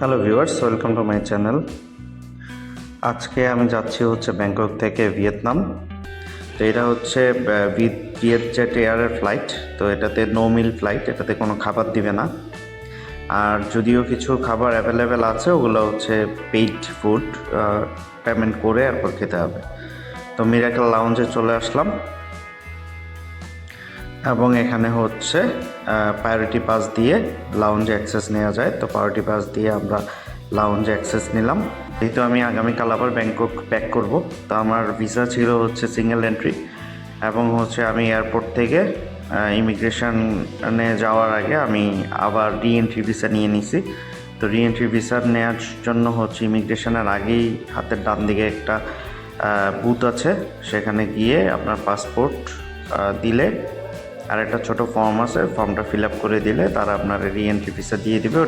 Hello viewers, welcome to my channel. আজকে আমি যাচ্ছি হচ্ছে ব্যাংকক থেকে ভিয়েতনাম। তো এটা হচ্ছে ভিয়েতজেট এয়ারের ফ্লাইট। তো এটাতে নো মিল ফ্লাইট, এটাতে কোনো খাবার দিবে না। আর যদিও কিছু খাবার অ্যাভেলেবেল আছে, ওগুলো হচ্ছে পেইড ফুড, পেমেন্ট করে এরপর খেতে হবে। তো মিরাকেল লাউঞ্জে চলে আসলাম এবং এখানে হচ্ছে প্রায়োরিটি পাস দিয়ে লাউঞ্জে অ্যাক্সেস নেওয়া যায়। তো প্রায়োরিটি পাস দিয়ে আমরা লাউঞ্জে অ্যাক্সেস নিলাম। যেহেতু আমি আগামীকাল আবার ব্যাংকক ব্যাক করব, তো আমার ভিসা ছিল হচ্ছে সিঙ্গেল এন্ট্রি, এবং হচ্ছে আমি এয়ারপোর্ট থেকে ইমিগ্রেশনে যাওয়ার আগে আমি আবার রিএন্ট্রি ভিসা নিয়ে নিছি। তো রিএন্ট্রি ভিসা নেওয়ার জন্য হচ্ছে ইমিগ্রেশনের আগেই হাতের ডান দিকে একটা বুথ আছে, সেখানে গিয়ে আপনার পাসপোর্ট দিলে আর একটা ছোট ফর্ম আছে, ফর্মটা ফিল আপ করে দিলে তারা আপনার রিএন্ট্রি ভিসা দিয়ে দিবে।